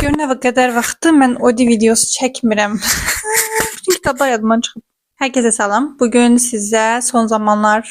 Gör nə qədər vaxtdır mən Odi videosu çəkmirəm. Bütün kitablar yadımdan çıxıb. Hər kəsə salam. Bugün sizə son zamanlar,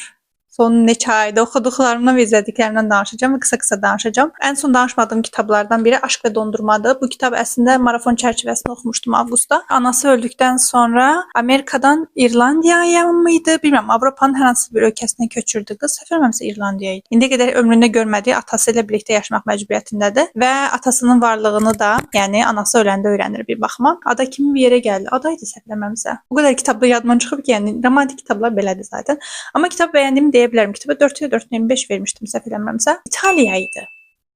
son neçə ayda oxuduqlarımdan və izlədiklərimdən danışacağam və qısa-qısa danışacağam. Ən son danışmadığım kitablardan biri Aşk və Dondurmadır. Bu kitab əslində marafon çərçivəsində oxumuşdum avqustda. Anası öldükdən sonra Amerikadan İrlandiyaya mıydı, bilmirəm, Avropanın hər hansı bir ölkəsinə köçürdü qız. Səhv eləmirəmsə İrlandiya idi. İndiyə qədər ömründə görmədiyi atası ilə birlikdə yaşamaq məcburiyyətindədir və atasının varlığını da, yəni anası öləndə öyrənir bir baxıma. Ada kimi bir yerə gəldi. Ada idi səhv eləmirəmsə. O qədər kitabda yadımdan çıxıb ki, yəni romantik kitablar belədir zaten. Amma kitab bəyəndiyimi deyə bilərəm. Kitaba 4/4.5 vermişdim səhv eləmirəmsə. İtaliya idi.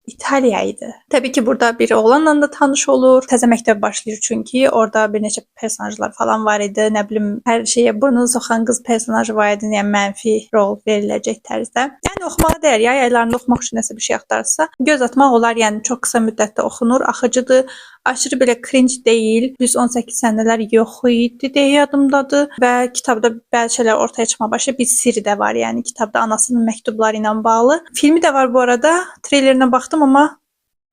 İtaliya idi. Təbii ki, burada bir oğlanla da tanış olur. Təzə məktəb başlayır çünki orada bir neçə personajlar falan var idi. Nə bilim, hər şeyə burnunu soxan qız personajı var idi, yəni mənfi rol veriləcək tərzdə. Yəni oxumağa dəyər ya, yaylarında oxumaq üçün nəsə bir şey axtarırsa, göz atmaq olar, yəni çox qısa müddətdə oxunur, axıcıdır. Aşırı belə cringe deyil. 118 səhnələr yox idi deyə yadımdadır və kitabda bəzi şeylər ortaya çıxma başlayır. Bir sirri də var, yəni kitabda anasının məktubları ilə bağlı. Filmi də var bu arada. Treylerinə baxdım amma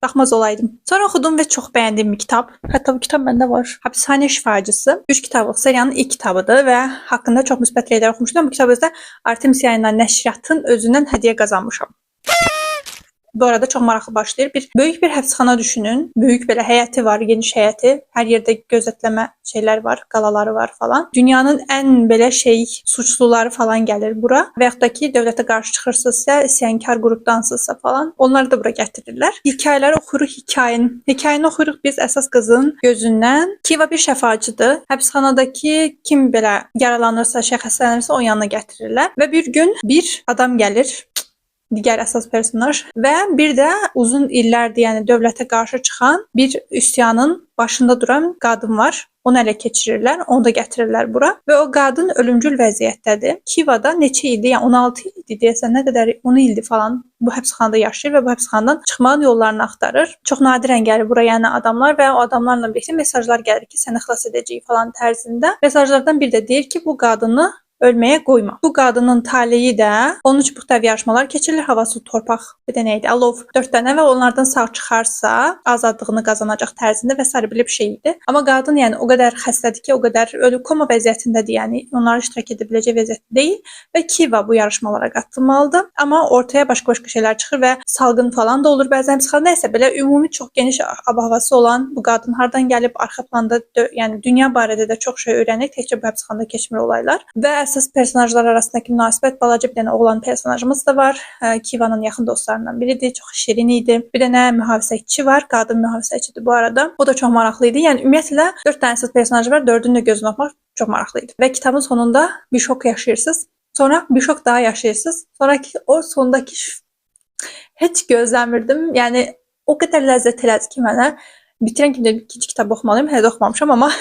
baxmaz olaydım. Sonra oxudum və çox bəyəndiyim bir kitab. Hətta bu kitab məndə var. Hapishane Şifacısı. 3 kitablık seriyanın ilk kitabıdır və haqqında çox müsbət reylər oxumuşdum. Bu kitab özdə Artemis yayınlanan nəşriyyatın özündən hədiyyə qazanmışam. Bu arada çox maraqlı başlayır. Böyük bir həbsxana düşünün. Böyük belə həyəti var, geniş həyəti. Hər yerdə gözətləmə şeylər var, qalaları var falan. Dünyanın ən belə suçluları falan gəlir bura. Və yaxud da ki, dövlətə qarşı çıxırsınızsa, isyankar qrupdansınızsa falan, onları da bura gətirirlər. Hekayələri oxuruq, hekayəni oxuruq biz əsas qızın gözündən. Kiva bir şəfacıdır. Həbsxanadakı kim belə yaralanırsa, xəstələnirsə onun yanına gətirirlər. Və bir gün bir adam gəlir. Digər əsas personaj və bir də uzun illərdir, yəni dövlətə qarşı çıxan bir üsyanın başında duran qadın var. Onu ələ keçirirlər, onu da gətirirlər bura və o qadın ölümcül vəziyyətdədir. Kivada neçə ildir, yəni 16 il idi deyəsən, nə qədər 10 ildir falan bu həbsxanada yaşayır və bu həbsxanadan çıxmağın yollarını axtarır. Çox nadirən gəlir bura, yəni adamlar və o adamlarla birlikdə mesajlar gəlir ki, səni xilas edəcəyik falan tərzində. Mesajlardan biri də deyir ki, bu qadını ölməyə qoyma. Bu qadının taleyi də 13 buxtavi yarışmalar keçirilir. Hava, su, torpaq, bir də nə idi? Alov 4 dənə və onlardan sağ çıxarsa azadlığını qazanacaq tərzində və sair belə bir şey idi. Amma qadın yəni o qədər xəstədir ki, o qədər ölü koma vəziyyətindədir, yəni onlara iştirak edə biləcək vəziyyətdə deyil və Kiva bu yarışmalara qatılmalıdır. Amma ortaya başqa şeylər çıxır və salgın falan da olur bəzən həbsxanada. Nəsə belə ümumi çox geniş ab-havası olan bu qadın hardan gəlib, arxa planda yəni dünya barədə də çox şey öyrənir, təkcə bu həbsxanada keçmir olaylar və əsas personajlar arasındakı münasibət, balaca bir dənə oğlan personajımız da var. Kivanın yaxın dostlarından biridir, çox şirin idi. Bir dənə mühafizəçi var, qadın mühafizəçidir bu arada. O da çox maraqlı idi. Yəni ümumiyyətlə 4 dənə əsas personaj var, 4-ünü də gözünə oxumaq çox maraqlı idi. Və kitabın sonunda bir şok yaşayırsınız. Sonra bir şok daha yaşayırsınız. Sonraki o sondakı heç gözləmirdim. Yəni o qədər ləzzət elədi ki mənə. Bitirən kimi də ikinci kitab oxumalıyım. Hələ də oxumamışam amma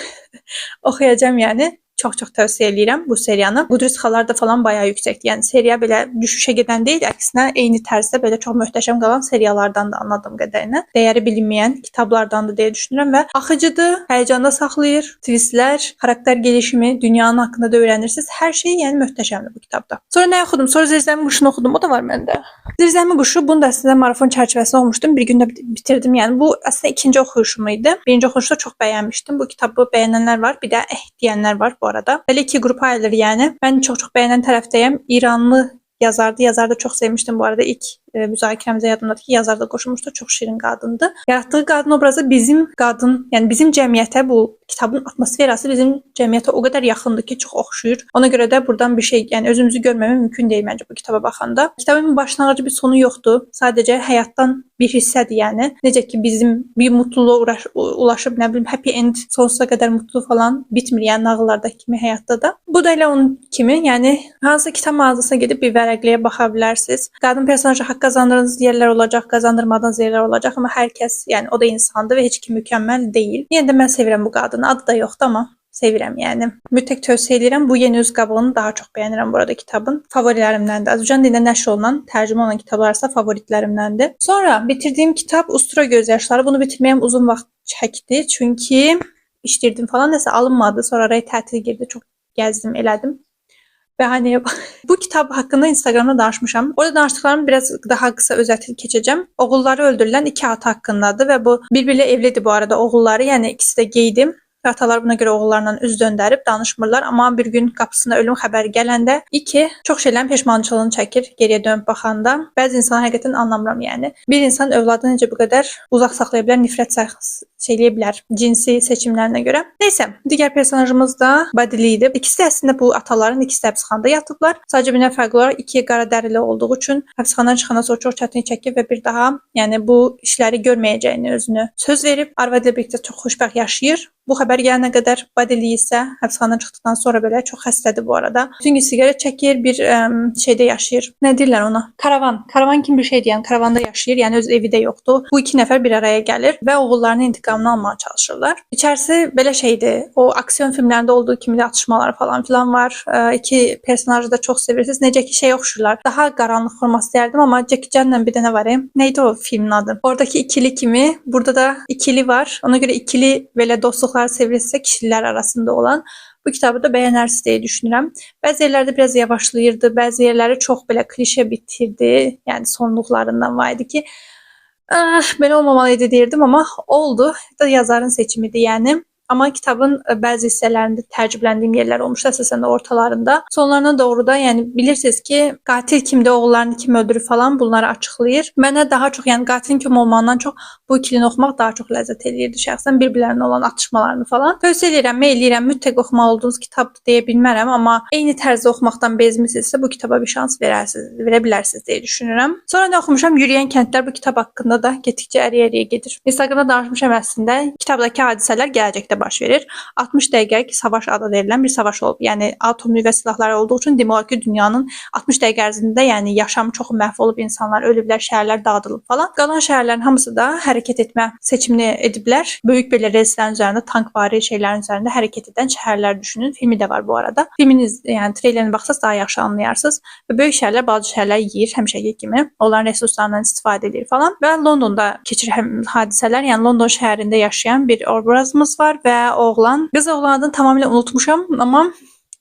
oxuyacağam yəni. Çox tövsiyə edirəm bu seriyanı. Qudret xalar da falan bayağı yüksəkdir. Yəni seriya belə düşüşə gedən deyil, əksinə eyni tərzdə belə çox möhtəşəm qalan seriyalardan da anladığım qədərinə dəyəri bilinməyən kitablardandır deyə düşünürəm və axıcıdır, həyəcanda saxlayır, twistlər, xarakter gelişimi, dünyanın haqqında da öyrənirsiniz. Hər şey yəni möhtəşəmdir bu kitabda. Sonra nə oxudum? Sonra Zirzəmi quşunu oxudum. O da var məndə. Zirzəmi quşu bunu da əslində marafon çərçivəsində oxumuşdum. Bir gündə bitirdim. Yəni bu əslində ikinci oxuyuşum idi. Birinci oxuyuşda çox bəyənmişdim. Bu kitabı bəyənənlər var, bir də deyənlər var bu arada. Belə iki qrupa ayrılır yəni. Mən çox bəyənən tərəfdəyəm. İranlı yazardı. Yazarı da çox sevmişdim bu arada. İlk müzakirəmizə yadımdadır ki, yazar da qoşulmuşdu. Çox şirin qadındı. Yaratdığı qadın obrazı bizim qadın, yəni bizim cəmiyyətə, bu kitabın atmosferası bizim cəmiyyətə o qədər yaxındır ki, çox oxşuyur. Ona görə də buradan bir şey, yəni özümüzü görməmək mümkün deyil məncə bu kitaba baxanda. Kitabın başlanğıcı bir sonu yoxdur. Sadəcə həyatdan bir hissədir yəni. Necə ki bizim bir mutluluğa ulaşıb, nə bilim, happy end, sonsuza qədər mutlu falan bitmir, yəni nağıllardakı kimi həyatda da. Bu da elə onun kimi, yəni hansı kitab mağazasına gedib bir vərəqliyə baxa bilərsiniz. Qadın personajı haqq qazandırdığınız yerlər olacaq, qazandırmadığınız yerlər olacaq, amma hər kəs, yəni o da insandır və heç kim mükəmməl deyil. Yenə də mən sevirəm bu qadını. Adı da yoxdur amma sevirəm yəni. Mütləq tövsiyə edirəm. Bu Yeni Üz qabığını daha çox bəyənirəm burada kitabın. Favorilərimdəndir. Azərbaycan dilində nəşr olunan, tərcümə olan kitablar arasında favoritlərimdəndir. Sonra bitirdiyim kitab Ustura Göz Yaşları. Bunu bitirməyəm uzun vaxt çəkdi. Çünki işdirdim falan, nəsə alınmadı. Sonra araya tətil girdi. Çox gəzdim, elədim. Və hani bu kitab haqqında Instagramda danışmışam. Orada danışdıqlarımı biraz daha qısa özəti keçəcəm. Oğulları öldürülən 2 ata haqqındadır və bu bir-biriyle evlidir bu arada oğulları. Yəni ikisi də qeydim. Atalar buna görə oğullarla üz döndərib danışmırlar. Amma bir gün qapısına ölüm xəbəri gələndə iki çox şeylərin peşmançılığını çəkir geriyə dönüb baxanda. Bəzi insanlar həqiqətən anlamıram yəni. Bir insan övladını necə bu qədər uzaq saxlaya bilər, nifrət eləyə bilər cinsi seçimlərinə görə. Nəysə, digər personajımız da Badili idi. İkisi də əslində bu ataların ikisi də həbsxanada yatıblar. Sadəcə bir fərqli olaraq iki qara dərili olduğu üçün həbsxanadan çıxandan sonra çox çətinlik çəkib və bir daha yəni bu işləri görməyəcəyini özünü söz verib. Arvadı ilə birlikdə çox xoşbəxt yaşayır. Bu xəbər gələnə qədər Badili isə həbsxanadan çıxdıqdan sonra belə çox xəstədir bu arada. Bütün gün siqaret çəkir, bir şeydə yaşayır. Nə deyirlər ona? Karavan kimi bir şeydir, yəni karavanda yaşayır, yəni öz evi də yoxdur. Bu iki nəfər bir araya gəlir və oğullarının intiqamını almağa çalışırlar. İçərisi belə şeydir. O aksiyon filmlərində olduğu kimi də atışmalar falan filan var. İki personajı da çox sevirsiniz. Necə ki şey oxşurlar. Daha qaranlıq forması deyərdim, amma Jackie Chan'la bir dənə var. Neydi o filmin adı? Oradakı ikili kimi, burada da ikili var. Ona görə ikili belə dostluqlar sevilirsə kişilər arasında olan bu kitabı da bəyənərsiniz deyə düşünürəm. Bəzi yerlərdə biraz yavaşlayırdı, bəzi yerləri çox belə klişe bitirdi. Yəni sonluqlarından var idi ki, belə olmamalıydı deyirdim, amma oldu. Da yazarın seçimidir yəni. Amma kitabın bəzi hissələrində təəccübləndiyim yerlər olmuşdu, əsasən də ortalarında. Sonlarına doğru da yəni bilirsiniz ki, qatil kimdir, oğullarını kim öldürür falan bunları açıqlayır. Mənə daha çox yəni qatilin kim olmağından çox bu ikilini oxumaq daha çox ləzzət eləyirdi şəxsən bir-birlərinə olan atışmalarını falan. Tövsiyə edirəm, meyl eləyirəm, mütləq oxumalı olduğunuz kitabdır deyə bilmərəm, amma eyni tərzdə oxumaqdan bezmisinizsə bu kitaba bir şans verə bilərsiniz deyə düşünürəm. Sonra nə oxumuşam? Yürüyən kəndlər bu kitab haqqında da getdikcə əriyə gedir. Instagramda danışmışam əslində. Kitabdakı hadisələr gələcəkdə baş verir. 60 dəqiqəlik savaş adı verilən bir savaş olub. Yəni atom nüvə silahları olduğu üçün demək olar ki, dünyanın 60 dəqiqə ərzində yəni yaşam çox məhv olub, insanlar ölüblər, şəhərlər dağıdılıb falan. Qalan şəhərlərin hamısı da hərəkət etmə seçimini ediblər. Böyük belə relslərin üzərində, tankvari şeylərin üzərində hərəkət edən şəhərlər düşünün. Filmi də var bu arada. Filminiz yəni treylerini baxsaz daha yaxşı anlayarsınız. Və böyük şəhərlər balaca şəhərlər yeyir həmişəki kimi. Onların resurslarından istifadə edir falan. Və Londonda keçir hadisələr. Yəni London şəhərində yaşayan bir obrazımız var və oğlan. Qız oğlan adını tamamilə unutmuşam, amma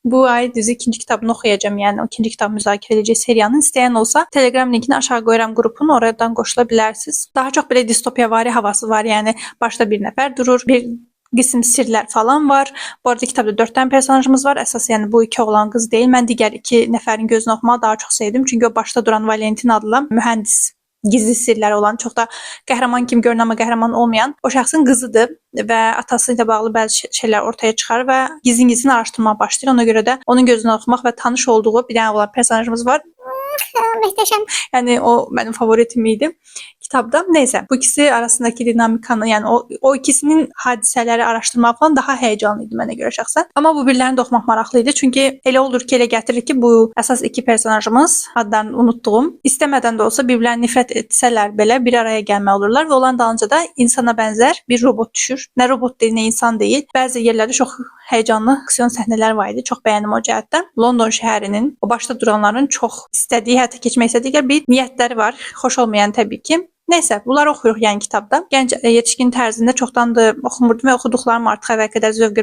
bu ay düzü ikinci kitabını oxuyacağam. Yəni o ikinci kitab müzakirə edəcək seriyanın istəyən olsa Telegram linkini aşağı qoyuram qrupun, oradan qoşula bilərsiniz. Daha çox belə distopiyavari havası var. Yəni başda bir nəfər durur, bir qism sirlər falan var. Bu arada kitabda 4 dənə personajımız var. Əsas yəni bu iki oğlan qız deyil. Mən digər iki nəfərin gözünü oxumağı daha çox sevdim. Çünki o başda duran Valentin adlı mühəndis, gizli sirləri olan, çox da qəhrəman kimi görünən amma qəhrəman olmayan o şəxsin qızıdır və atası ilə bağlı bəzi şeylər ortaya çıxar və gizlin araşdırmağa başlayır. Ona görə də onun gözünü oxumaq və tanış olduğu bir dənə olan personajımız var. Möhtəşəm. Yəni o mənim favoritim idi kitabda. Nəysə, bu ikisi arasındakı dinamikanı, yəni o ikisinin hadisələri araşdırmaq falan daha həyecanlı idi mənə görə şəxsən. Amma bu birlərini də oxumaq maraqlı idi. Çünki elə olur ki, elə gətirir ki, bu əsas iki personajımız, adlarını unutduğum, istəmədən də olsa bir-birlərini nifrət etsələr belə bir araya gəlmə olurlar və olan dalınca da insana bənzər bir robot düşür. Nə robot deyil, nə insan deyil. Bəzi yerlərdə çox həyecanlı aksiyon səhnələri var idi. Çox bəyəndim o cəhətdən. London şəhərinin o başda duranların çox istədiyi, həyata keçmək istədiyi bir niyyətləri var. Xoş olmayan təbii ki. Nəysə, bunları oxuyuruq yəni kitabda. Gənc yetişkin tərzində çoxdandır oxumurdum və oxuduqlarım artıq əvvəl qədər zövq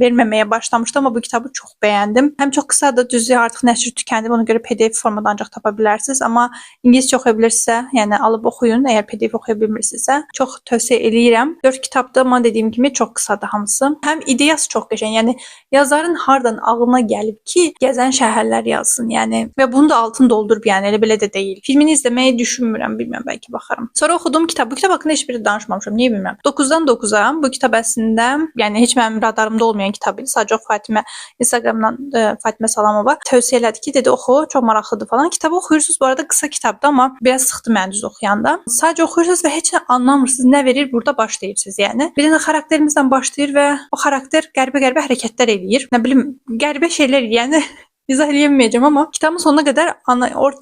verməməyə başlamışdı, amma bu kitabı çox bəyəndim. Həm çox qısadır, düzdür, artıq nəşr tükəndi, ona görə PDF formada ancaq tapa bilərsiniz, amma ingiliscə oxuya bilirsinizsə, yəni alıb oxuyun, əgər PDF oxuya bilmirsinizsə, çox tövsiyə eləyirəm. 4 kitabda amma dediyim kimi çox qısadır hamısı. Həm ideyası çox qəşəng, yəni yazarın hardan ağlına gəlib ki, gəzən şəhərlər yazsın, yəni və bunu da altın doldurub, yəni elə belə də deyil. Filmini izləməyi düşünmürəm, bilmirəm, bəlkə baxaram. Sonra oxuduğum kitab, bu kitab haqqında heç biri danışmamışam, niyə bilmirəm. 9-dan 9-a bu kitab əslində, yəni heç mənim radarımda olmayan kitab idi. Sadəcə Fatimə Instagramdan Fatimə Salamova tövsiyə elədi ki, dedi oxu, çox maraqlıdır falan. Kitabı oxuyursunuz, bu arada qısa kitabdır, amma biraz sıxdı məni düz oxuyanda. Sadəcə oxuyursunuz və heç nə anlamırsınız, nə verir burada başlayırsınız, yəni. Bir dənə xarakterimizlə başlayır və o xarakter qəribə hərəkətlər eləyir. Nə bilim, qəribə şeylər, yəni izah eləyəməyəcəm, amma kitabın sonuna qədər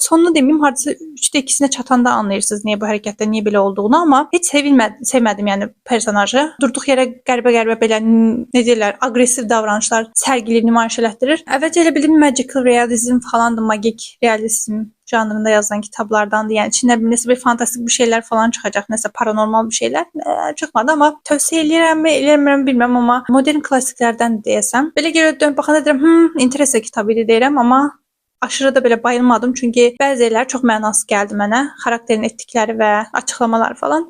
sonunu deməyim, hardasa 3də 2-sinə çatanda anlayırsınız niyə bu hərəkətdə niyə belə olduğunu, amma heç sevmədim yəni personajı. Durduq yerə qəribə belə nə deyirlər, aqressiv davranışlar sərgiləyib nümayiş elətdirir. Əvvəlcə elə bildim magical realizm falandır, magik realizm janrında yazılan kitablardandır. Yəni içində nəsə bir fantastik bir şeylər falan çıxacaq, nəsə paranormal bir şeylər çıxmadı, amma tövsiyə eləyirəmmi, eləmirəm bilmirəm, amma modern klassiklərdən deyəsəm. Belə görə dönüb baxanda deyirəm, interesa kitabı idi deyirəm, amma aşırı da belə bayılmadım, çünki bəzi yerlər çox mənasız gəldi mənə. Xarakterin etdikləri və açıqlamalar falan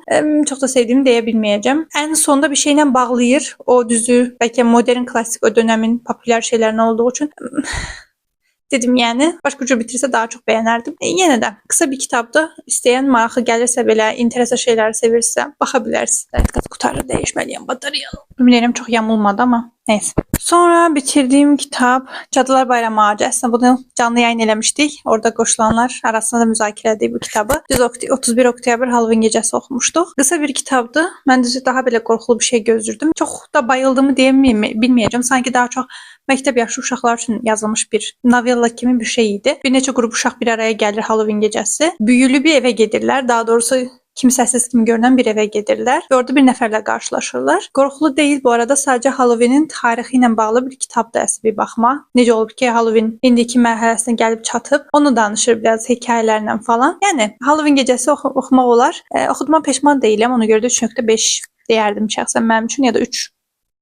çox da sevdiyimi deyə bilməyəcəm. Ən sonda bir şeylə bağlayır. O düzü bəlkə modern klassik o dövrün populyar şeylərindən olduğu üçün dedim, yəni başqa cür bitirsə daha çox bəyənərdim. Yenə də qısa bir kitabdır. İstəyən maraqlı gəlirsə belə, interesa şeyləri sevirsə baxa bilərsiniz. Qutarı dəyişməliyəm, batareyanı. Bilmirəm, çox yamulmadı, amma neyse. Sonra bitirdiğim kitap Cadılar Bayramı Ağacı. Aslında bunu canlı yayın eləmişdik. Orada qoşulanlar arasında da müzakirə etdik bu kitabı. Düz 31 oktyabr Halloween gecəsi oxumuşduq. Qısa bir kitabdı. Mən düzü daha belə qorxulu bir şey gözlürdüm. Çox da bayıldığımı bilməyəcəm. Sanki daha çox məktəb yaşlı uşaqlar üçün yazılmış bir novella kimi bir şey idi. Bir neçə qrup uşaq bir araya gəlir Halloween gecəsi. Büyülü bir evə gedirlər. Daha doğrusu kimsəsiz kimi görünən bir evə gedirlər və orada bir nəfərlə qarşılaşırlar. Qorxulu deyil bu arada, sadəcə Halloweenin tarixi ilə bağlı bir kitabdır əsl bir baxma. Necə olub ki, Halloween indiki mərhələsinə gəlib çatıb, onu danışır biraz hekayələrlə falan. Yəni Halloween gecəsi oxumaq olar. Oxuduğuma peşman deyiləm, ona görə də 3.5 deyərdim şəxsən mənim üçün, ya da 3.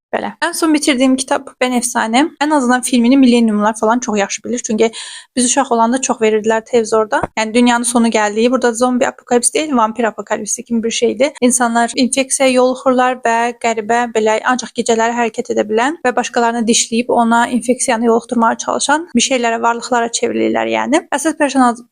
Belə. Ən son bitirdiğim kitap Ben Efsane. En azından filmini Millenniumlar falan çok yaxşı bilir. Çünkü biz uşaq olanda çok verirdiler televizorda. Yani dünyanın sonu geldiği, burada zombi apokalips değil, vampir apokalipsi kimi bir şeydi. İnsanlar infeksiyaya yoluxurlar və qəribə belə ancaq gecələri hərəkət edə bilən və başqalarını dişləyib ona infeksiyanı yoluxdurmağa çalışan bir şeylərə, varlıqlara çevrilirlər yəni. Əsas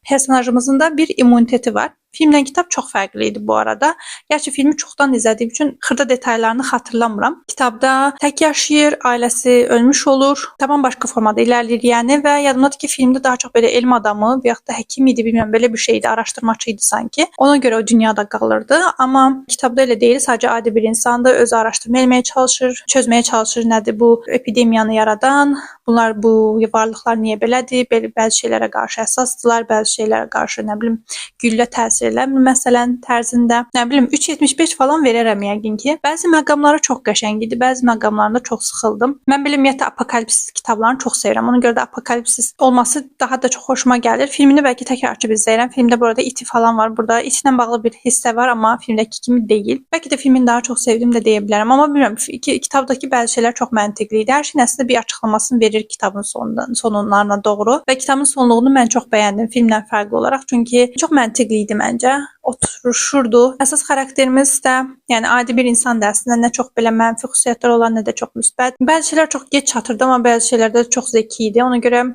personajımızın da bir immuniteti var. Filmlə kitab çox fərqli idi bu arada. Gerçi filmi çoxdan izlədiyim üçün xırda detaylarını xatırlamıram. Kitabda tək yaşayır, ailəsi ölmüş olur. Tamam başqa formada irəliləyir yəni və yadımdadır ki, filmdə daha çox belə elm adamı və yaxud da həkim idi, bilmirəm, belə bir şeydi, araşdırmaçı idi sanki. Ona görə o dünyada qalırdı, amma kitabda elə deyil, sadəcə adi bir insandır, özü araşdırma etməyə çalışır, çözməyə çalışır nədir bu epidemiyanı yaradan, bunlar, bu varlıqlar niyə belədir, bəzi şeylərə qarşı əsasdılar, bəzi şeylərə qarşı, nə bilim, güllə təsir eləmir məsələn tərzində. Nə bilim 3.75 falan verərəm yəqin ki. Bəzi məqamları çox qəşəng idi, bəzi məqamlarında çox sıxıldım. Mən belə ümumiyyətlə apokalipsis kitablarını çox sevirəm. Ona görə də apokalipsis olması daha da çox xoşuma gəlir. Filmini bəlkə təkrar açıb izləyirəm. Filmdə burada iti falan var. Burada itlə bağlı bir hissə var, amma filmdəki kimi deyil. Bəlkə də filmin daha çox sevdim də deyə bilərəm, amma bilmirəm, kitabdakı bəzi şeylər çox məntiqli idi. Hər şeyin əslində bir açıqlamasını verir kitabın sonlarına doğru və kitabın sonluğunu mən çox bəyəndim filmdən fərqli olaraq. Çünki çox məntiqli idi məncə. Oturuşurdu. Əsas xarakterimiz də, yəni adi bir insan da əslində nə çox belə mənfi xüsusiyyətlər olan, nə də çox müsbət. Bəzi şeylər çox geç çatırdı, amma bəzi şeylərdə çox zəki idi. Ona görə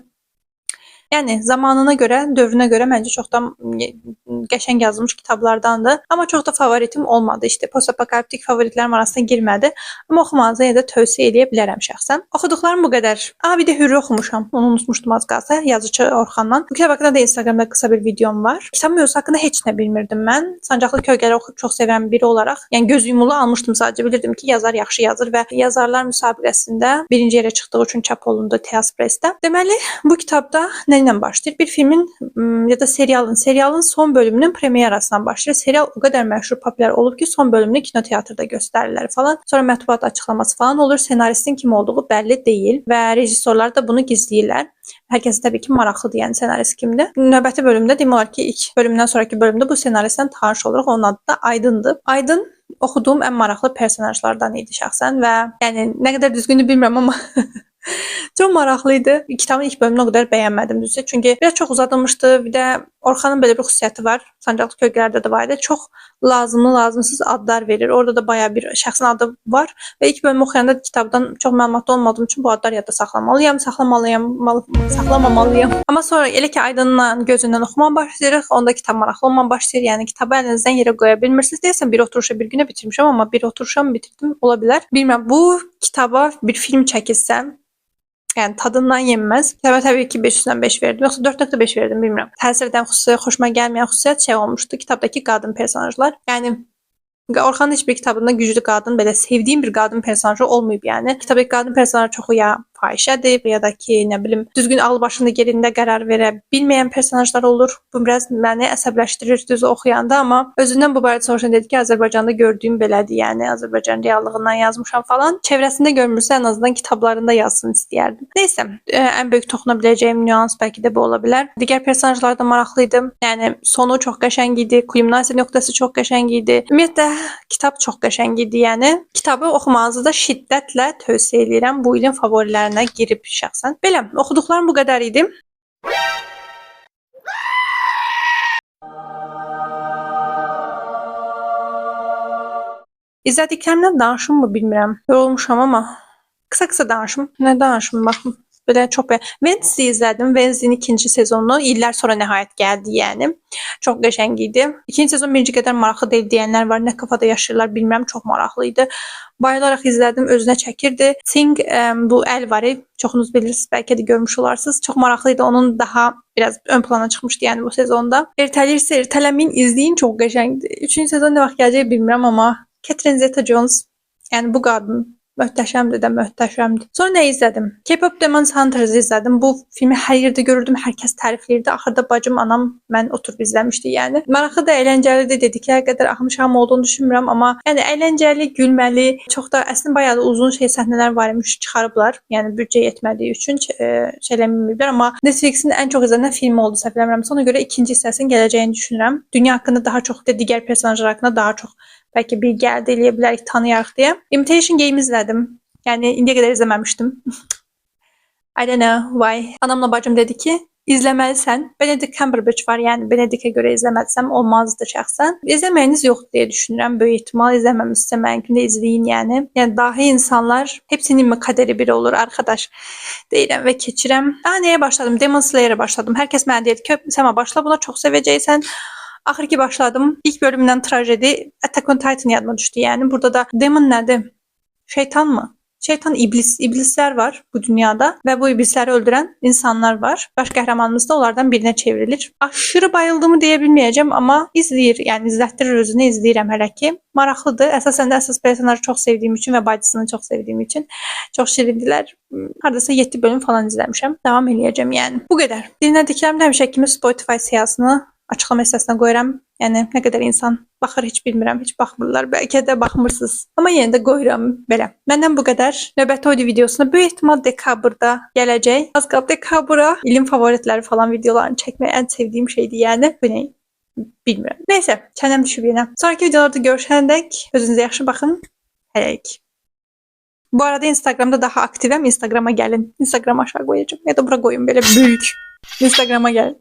yəni zamanına görə, dövrünə görə məncə çoxdan qəşəng yazılmış kitablardandır. Amma çox da favoritim olmadı. İşte postapokaliptik favoritlərim arasına girmədi. Amma oxumanızı yenə də tövsiyə edə bilərəm şəxsən. Oxuduqlarım bu qədər. Bir də Hürrü oxumuşam. Onu unutmuşdum az qalsa. Yazıcı Orxandan. Bu kitab haqqında da Instagramda qısa bir videom var. Kitabın mövzusu haqqında heç nə bilmirdim mən. Sancaqlı Kölgələri oxuyub çox sevən biri olaraq, yəni göz yumulu almışdım sadəcə. Bilirdim ki, yazar yaxşı yazır və yazarlar müsabiqəsində birinci yerə çıxdığı üçün çap olundu Teas Pressdə. Deməli, bu kitabda nə ilə başlayır? Bir filmin ya da serialın son bölümünün premyerasından başlayır. Serial o qədər məşhur, populyar olub ki, son bölümünü kinoteatrda göstərirlər falan. Sonra mətbuat açıqlaması falan olur. Senaristin kim olduğu bəlli deyil və rejissorlar da bunu gizləyirlər. Hər kəsə təbii ki, maraqlıdır, yəni senarist kimdir. Növbəti bölümdə demək olar ki, ilk bölümdən sonraki bölümdə bu senaristlə tanış oluruq. Onun adı da Aydındır. Aydın oxuduğum ən maraqlı personajlardan idi şəxsən və yəni nə qədər düzgündür bilmirəm, amma çox maraqlı idi. Kitabın ilk bölümünü o qədər bəyənmədim düzdür. Çünki biraz çox uzadılmışdı. Bir də Orxanın belə bir xüsusiyyəti var. Sancaqlı Kölgələrdə də var idi. Çox lazımlı, lazımsız adlar verir. Orada da bayağı bir şəxsin adı var və ilk bölümü oxuyanda kitabdan çox məlumatlı olmadığım üçün bu adlar yadda saxlamalıyam, saxlamamalıyam. Amma sonra elə ki Aydınla gözündən oxumağa başlayırıq, onda kitab maraqlı olmağa başlayır. Yəni kitabı əlinizdən yerə qoya bilmirsiniz. Deyəsən bir oturuşa bir günə bitirmişəm, amma bir oturuşa mı bitirdim ola bilər. Bilmirəm, bu kitaba bir film çəkilsəm, yəni tadından yenməz. Kitaba təbii ki 500-dən 5 verdim, yoxsa 4.5 verdim, bilmirəm. Təsir edən xüsusiyyət, xoşuma gəlməyən xüsusiyyət şey olmuşdu. Kitabdakı qadın personajlar. Yəni Orxanın heç bir kitabında güclü qadın, belə sevdiyim bir qadın personajı olmayıb yəni. Kitabdakı qadın personajı çoxu ya fahişədir ya da ki, nə bilim, düzgün ağlı başında yerində qərar verə bilməyən personajlar olur. Bu biraz məni əsəbləşdirir düz oxuyanda, amma özündən bu barədə soruşan dedi ki, Azərbaycanda gördüyüm belədir, yəni Azərbaycan reallığından yazmışam falan. Çevrəsində görmürsə, ən azından kitablarında yazsın istəyərdim. Neysə, ən böyük toxuna biləcəyim nüans bəlkə də bu ola bilər. Digər personajlar da maraqlı idi. Yəni sonu çox qəşəng idi, kulminasiya nöqtəsi çox qəşəng idi. Ümumiyyətlə kitab çox qəşəng idi, yəni kitabı oxumanızı da şiddətlə tövsiyə edirəm. Bu ilin favorilərinə girib şəxsən. Belə, oxuduqlarım bu qədər idi. İzlədiklərimdən danışım mı bilmirəm. Yorulmuşam amma qısa danışım. Nə danışım baxım. Belə çox Wednesday izlədim. Wednesday'in ikinci sezonunu illər sonra nəhayət gəldi, yəni. Çox qəşəng idi. İkinci sezon birinci qədər maraqlı deyil deyənlər var. Nə kafada yaşayırlar bilmirəm, çox maraqlı idi. Bayılaraq izlədim, özünə çəkirdi. Sing bu Əlvari, çoxunuz bilirsiniz, bəlkə də görmüş olarsınız. Çox maraqlı idi. Onun daha biraz ön plana çıxmışdı, yəni bu sezonda. Ertəlirsə ertələmin, izləyin, çox qəşəngdir. Üçüncü sezon nə vaxt gələcək bilmirəm, amma Catherine Zeta-Jones, yəni bu qadın möhtəşəmdir də, möhtəşəmdir. Sonra nə izlədim? K-pop Demon Hunters izlədim. Bu filmi hər yerdə görürdüm, hər kəs tərifləyirdi. Axırda bacım, anam, mən oturub izləmişdik, yəni. Maraqlı da, əyləncəlidir, dedikləri qədər ahım-şahım olduğunu düşünmürəm, amma yəni əyləncəli, gülməli, çox da əslində bayağı da uzun səhnələr var imiş, çıxarıblar. Yəni büdcə yetmədiyi üçün eləməyiblər, amma Netflixin ən çox izlənən filmi oldu, səhv eləmirəmsə. Ona görə ikinci hissəsinin gələcəyini düşünürəm. Dünya haqqında daha çox da digər personajlar haqqında daha çox bəlkə bilgi əldə eləyə bilərik, tanıyarıq deyə. Imitation Game izlədim. Yəni indiyə qədər izləməmişdim. I don't know why. Anamla bacım dedi ki, izləməlisən. Benedict Cumberbatch var, yəni Benedict'ə görə izləməlisəm olmazdı şəxsən. İzləməyiniz yoxdur deyə düşünürəm. Böyük ehtimal izləməmişsə məmkün də izləyin, yəni. Yəni dahi insanlar hepsinin mi kaderi bir olur, arkadaş deyirəm və keçirəm. Nəyə başladım? Demon Slayer'ə başladım. Hər kəs mənə deyir ki, Səma başla, buna çox sevəcəksən. Axır ki başladım. İlk bölümdən trajedi, Attack on Titan yadıma düşdü. Yəni burada da demon nədir? Şeytan mı? Şeytan, iblislər var bu dünyada və bu iblisləri öldürən insanlar var. Baş qəhrəmanımız da onlardan birinə çevrilir. Aşırı bayıldığımı deyə bilməyəcəm, amma izləyir, yəni izlətdirir özünü, izləyirəm hələ ki. Maraqlıdır. Əsasən də əsas personajı çox sevdiyim üçün və bacısını çox sevdiyim üçün çox şirindilər. Hardasa 7 bölüm falan izləmişəm. Davam eləyəcəm, yəni. Bu qədər. Dinlədiklərimdə həmişə kimi Spotify siyasını açıqlama hissəsinə qoyuram. Yəni nə qədər insan baxır heç bilmirəm, heç baxmırlar. Bəlkə də baxmırsınız. Amma yenə də qoyuram belə. Məndən bu qədər. Növbəti audio videosuna böyük ehtimal dekabrda gələcək. Az qalıb dekabra. İlin favoritləri falan videolarını çəkmək ən sevdiyim şeydir, yəni. Bu nə? Bilmirəm. Nəysə, çənəm düşüb yenə. Sonraki videolarda görüşəndək özünüzə yaxşı baxın. Hələlik. Bu arada Instagramda daha aktivəm. Instagrama gəlin. Instagram aşağı qoyacağım. Ya da bura qoyun belə böyük. Instagrama gəlin.